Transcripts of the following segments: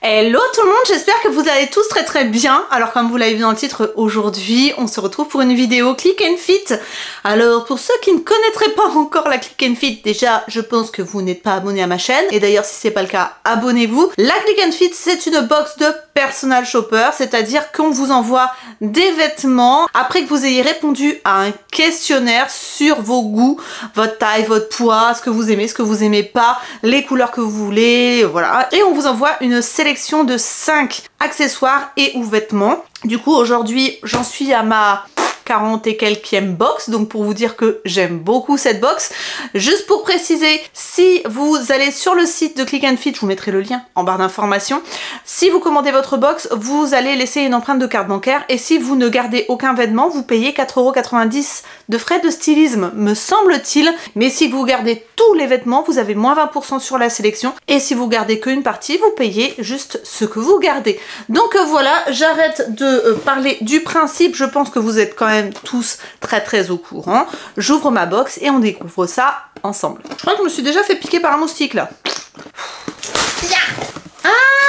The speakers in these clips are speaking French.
Hello tout le monde, j'espère que vous allez tous très bien. Alors comme vous l'avez vu dans le titre, aujourd'hui on se retrouve pour une vidéo Click and Fit. Alors pour ceux qui ne connaîtraient pas encore la Click and Fit, déjà je pense que vous n'êtes pas abonné à ma chaîne. Et d'ailleurs si c'est pas le cas, abonnez-vous. La Click and Fit c'est une box de personal shopper, c'est-à-dire qu'on vous envoie des vêtements après que vous ayez répondu à un questionnaire sur vos goûts, votre taille, votre poids, ce que vous aimez pas, les couleurs que vous voulez, voilà. Et on vous envoie une sélection de 5 accessoires et ou vêtements. Du coup aujourd'hui j'en suis à ma 40 et quelquième box, donc pour vous dire que j'aime beaucoup cette box. Juste pour préciser, si vous allez sur le site de Click and Fit, je vous mettrai le lien en barre d'informations, si vous commandez votre box, vous allez laisser une empreinte de carte bancaire et si vous ne gardez aucun vêtement, vous payez 4,90 € de frais de stylisme, me semble-t-il. Mais si vous gardez tous les vêtements, vous avez moins 20% sur la sélection et si vous gardez qu'une partie, vous payez juste ce que vous gardez. Donc voilà, j'arrête de parler du principe, je pense que vous êtes quand même tous très au courant. J'ouvre ma box et on découvre ça ensemble. Je crois que je me suis déjà fait piquer par un moustique là.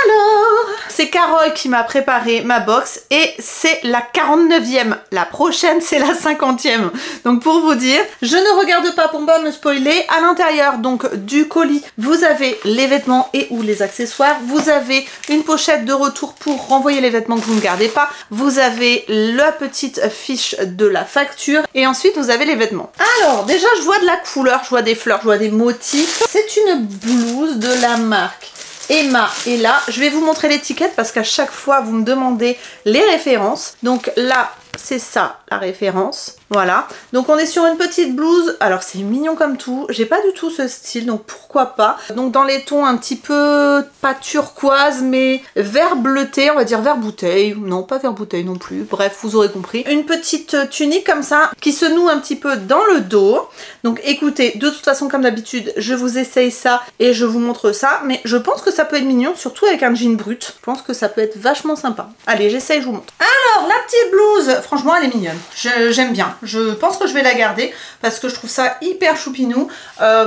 Alors, c'est Carole qui m'a préparé ma box et c'est la 49e. La prochaine, c'est la 50e. Donc pour vous dire, je ne regarde pas pour pas me spoiler. À l'intérieur donc du colis, vous avez les vêtements et ou les accessoires. Vous avez une pochette de retour pour renvoyer les vêtements que vous ne gardez pas. Vous avez la petite fiche de la facture et ensuite vous avez les vêtements. Alors déjà, je vois de la couleur, je vois des fleurs, je vois des motifs. C'est une blouse de la marque Emma et là, je vais vous montrer l'étiquette parce qu'à chaque fois vous me demandez les références. Donc là, c'est ça la référence. Voilà. Donc on est sur une petite blouse. Alors c'est mignon comme tout. J'ai pas du tout ce style, donc pourquoi pas. Donc dans les tons un petit peu, pas turquoise, mais vert bleuté, on va dire vert bouteille. Non, pas vert bouteille non plus. Bref, vous aurez compris. Une petite tunique comme ça, qui se noue un petit peu dans le dos. Donc écoutez, de toute façon comme d'habitude, je vous essaye ça et je vous montre ça. Mais je pense que ça peut être mignon, surtout avec un jean brut. Je pense que ça peut être vachement sympa. Allez, j'essaye, je vous montre. Alors, la petite blouse, franchement elle est mignonne. J'aime bien. Je pense que je vais la garder parce que je trouve ça hyper choupinou.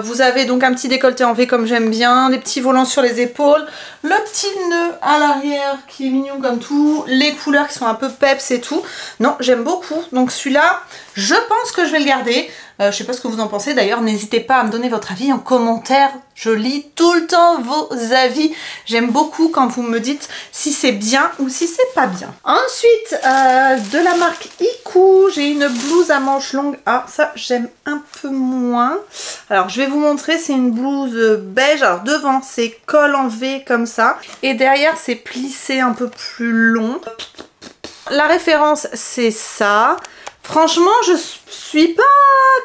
Vous avez donc un petit décolleté en V comme j'aime bien, des petits volants sur les épaules, le petit nœud à l'arrière qui est mignon comme tout, les couleurs qui sont un peu peps et tout. Non, j'aime beaucoup. Donc celui-là, je pense que je vais le garder. Je sais pas ce que vous en pensez d'ailleurs, n'hésitez pas à me donner votre avis en commentaire. Je lis tout le temps vos avis. J'aime beaucoup quand vous me dites si c'est bien ou si c'est pas bien. Ensuite, de la marque Iku, j'ai une blouse à manches longues. Ah, ça j'aime un peu moins. Alors je vais vous montrer, c'est une blouse beige. Alors devant c'est col en V comme ça. Et derrière c'est plissé un peu plus long. La référence c'est ça. Franchement, je suis pas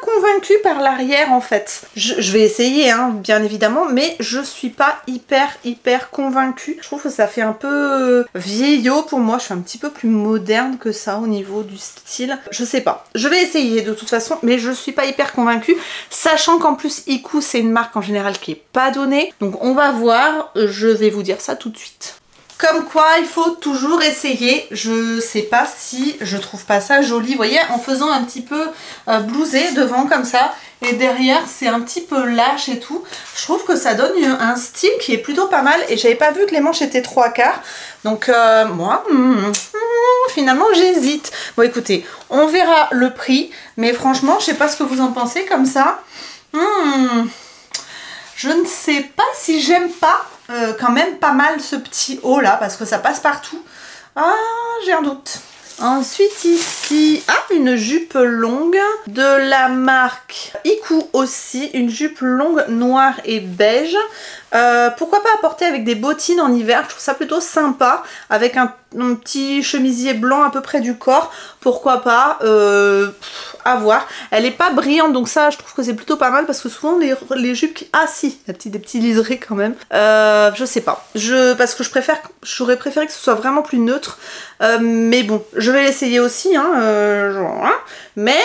convaincue par l'arrière en fait. Je vais essayer, hein, bien évidemment, mais je suis pas hyper convaincue. Je trouve que ça fait un peu vieillot pour moi. Je suis un petit peu plus moderne que ça au niveau du style. Je sais pas. Je vais essayer de toute façon, mais je suis pas hyper convaincue. Sachant qu'en plus, Iku, c'est une marque en général qui est pas donnée. Donc on va voir. Je vais vous dire ça tout de suite. Comme quoi, il faut toujours essayer. Je sais pas si je trouve pas ça joli. Vous voyez, en faisant un petit peu blousé devant comme ça. Et derrière, c'est un petit peu lâche et tout. Je trouve que ça donne un style qui est plutôt pas mal. Et j'avais pas vu que les manches étaient 3/4. Donc moi, finalement, j'hésite. Bon, écoutez, on verra le prix. Mais franchement, je sais pas ce que vous en pensez comme ça. Je ne sais pas si j'aime pas quand même pas mal ce petit haut là parce que ça passe partout. Ah, j'ai un doute. Ensuite ici, une jupe longue de la marque Iku aussi, une jupe longue noire et beige. Pourquoi pas apporter avec des bottines en hiver, je trouve ça plutôt sympa, avec un petit chemisier blanc à peu près du corps, pourquoi pas, à voir. Elle est pas brillante donc ça je trouve que c'est plutôt pas mal parce que souvent les jupes qui... Ah si, des petits liserés quand même. Je sais pas, parce que j'aurais préféré que ce soit vraiment plus neutre, mais bon, je vais l'essayer aussi, hein, mais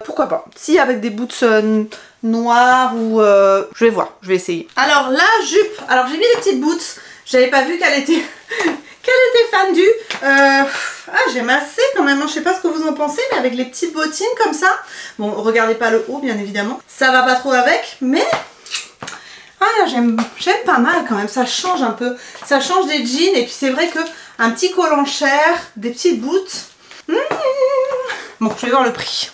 pourquoi pas. Si avec des boots noires ou... je vais voir, je vais essayer. Alors la jupe, alors j'ai mis des petites boots, j'avais pas vu qu'elle était... qu'elle était fendue. J'aime assez quand même, hein. Je sais pas ce que vous en pensez, mais avec les petites bottines comme ça. Bon, regardez pas le haut bien évidemment, ça va pas trop avec, mais Ah, j'aime pas mal quand même, ça change un peu. Ça change des jeans et puis c'est vrai que un petit col en chair, des petites boots. Bon, je vais voir le prix.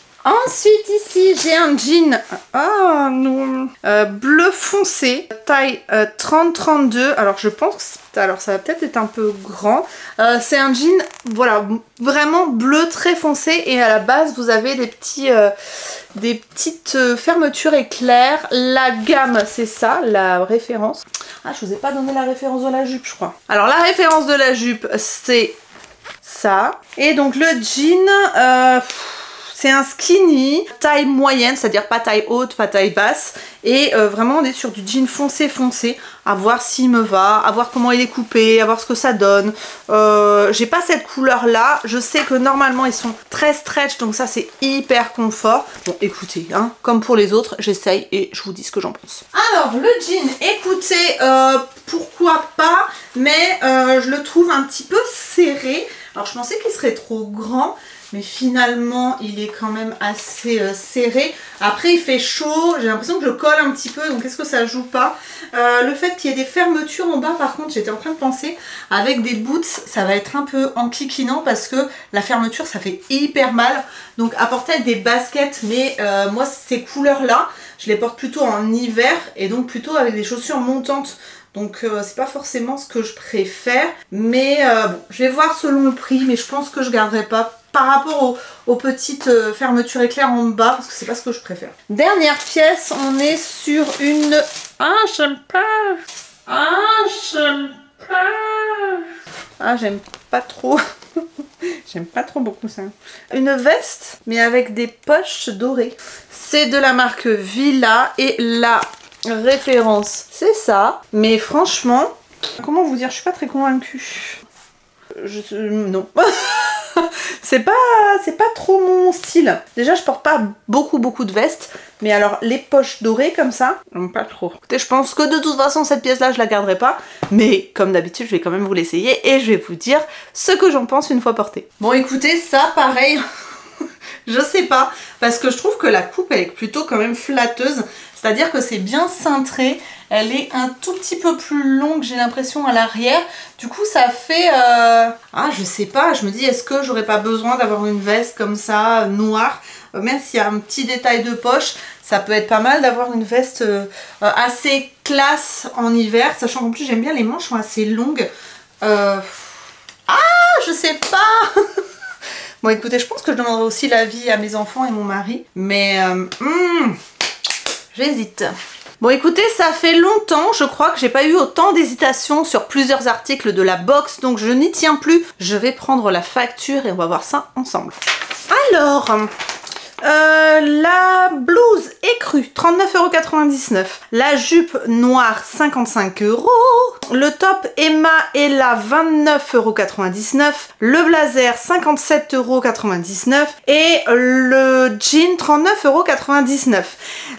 Ensuite ici j'ai un jean bleu foncé, taille 30-32. Alors je pense que alors ça va peut-être être un peu grand. C'est un jean voilà vraiment bleu très foncé et à la base vous avez des petites fermetures éclairs. La gamme c'est ça, la référence. Ah, je vous ai pas donné la référence de la jupe je crois. Alors la référence de la jupe c'est ça. Et donc le jean c'est un skinny, taille moyenne, c'est-à-dire pas taille haute, pas taille basse. Et vraiment on est sur du jean foncé foncé. À voir s'il me va, à voir comment il est coupé, à voir ce que ça donne. J'ai pas cette couleur là. Je sais que normalement ils sont très stretch, donc ça c'est hyper confort. Bon écoutez, hein, comme pour les autres, j'essaye et je vous dis ce que j'en pense. Alors le jean, écoutez, pourquoi pas, mais je le trouve un petit peu serré. Alors je pensais qu'il serait trop grand. Mais finalement, il est quand même assez serré. Après, il fait chaud. J'ai l'impression que je colle un petit peu. Donc, est-ce que ça joue pas? Le fait qu'il y ait des fermetures en bas, par contre, j'étais en train de penser, avec des boots, ça va être un peu enquiquinant parce que la fermeture, ça fait hyper mal. Donc, à porter avec des baskets. Mais moi, ces couleurs-là, je les porte plutôt en hiver et donc plutôt avec des chaussures montantes. Donc c'est pas forcément ce que je préfère. Mais bon, je vais voir selon le prix. Mais je pense que je garderai pas par rapport aux petites fermetures éclairs en bas, parce que c'est pas ce que je préfère. Dernière pièce, on est sur une... Ah, j'aime pas. Ah, j'aime pas. Ah, j'aime pas trop. J'aime pas trop beaucoup ça. Une veste, mais avec des poches dorées. C'est de la marque Villa et la référence, c'est ça. Mais franchement, comment vous dire, je suis pas très convaincue. Non. c'est pas trop mon style. Déjà je porte pas beaucoup de vestes, mais alors les poches dorées comme ça, pas trop. Écoutez, je pense que de toute façon cette pièce là je la garderai pas, mais comme d'habitude je vais quand même vous l'essayer et je vais vous dire ce que j'en pense une fois portée. Bon écoutez, ça pareil, je sais pas, parce que je trouve que la coupe elle est plutôt quand même flatteuse, c'est-à-dire que c'est bien cintré. Elle est un tout petit peu plus longue, j'ai l'impression, à l'arrière. Du coup, ça fait... Ah, je sais pas, je me dis, est-ce que j'aurais pas besoin d'avoir une veste comme ça, noire, même s'il y a un petit détail de poche, ça peut être pas mal d'avoir une veste assez classe en hiver, sachant qu'en plus, j'aime bien, les manches sont assez longues. Ah, je sais pas. Bon, écoutez, je pense que je demanderai aussi l'avis à mes enfants et mon mari, mais... j'hésite. Bon écoutez, ça fait longtemps, je crois que j'ai pas eu autant d'hésitation sur plusieurs articles de la box, donc je n'y tiens plus. Je vais prendre la facture et on va voir ça ensemble. Alors, la blouse écrue, 39,99 €. La jupe noire, 55 €. Le top Emma Ella, 29,99 €. Le blazer, 57,99 €. Et le jean, 39,99 €.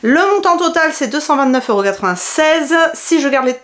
Le montant total, c'est 229,96 €. Si je garde les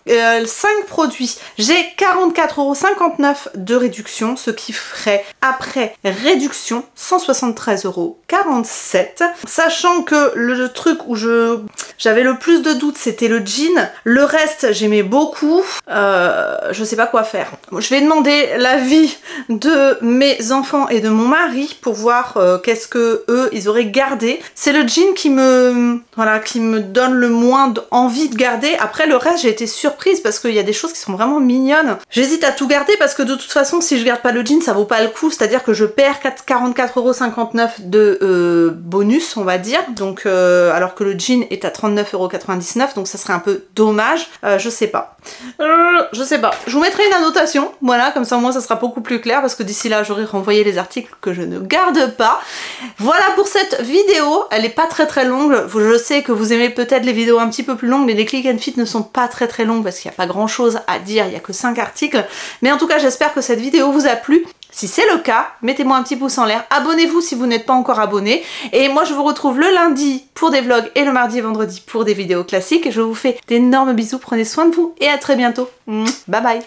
5 produits, j'ai 44,59 € de réduction, ce qui ferait, après réduction, 173,47 €. Sachant que le truc où j'avais le plus de doutes, c'était le jean. Le reste, j'aimais beaucoup. Je sais pas quoi faire. Je vais demander l'avis de mes enfants et de mon mari pour voir qu'est-ce que eux ils auraient gardé. C'est le jean qui me donne le moins envie de garder. Après le reste, j'ai été surprise parce qu'il y a des choses qui sont vraiment mignonnes. J'hésite à tout garder parce que de toute façon, si je garde pas le jean, ça vaut pas le coup. C'est-à-dire que je perds 44,59 € de bonus, on va dire. Donc alors que le jean est à 39,99 €, donc ça serait un peu dommage. Je sais pas. Je sais pas. Je vous mettrai une annotation, voilà, comme ça au moins ça sera beaucoup plus clair parce que d'ici là j'aurai renvoyé les articles que je ne garde pas. Voilà pour cette vidéo, elle est pas très longue. Je sais que vous aimez peut-être les vidéos un petit peu plus longues, mais les click and fit ne sont pas très longues parce qu'il n'y a pas grand chose à dire, il n'y a que 5 articles. Mais en tout cas j'espère que cette vidéo vous a plu. Si c'est le cas, mettez-moi un petit pouce en l'air, abonnez-vous si vous n'êtes pas encore abonné, et moi je vous retrouve le lundi pour des vlogs et le mardi et vendredi pour des vidéos classiques. Je vous fais d'énormes bisous, prenez soin de vous et à très bientôt. Bye bye.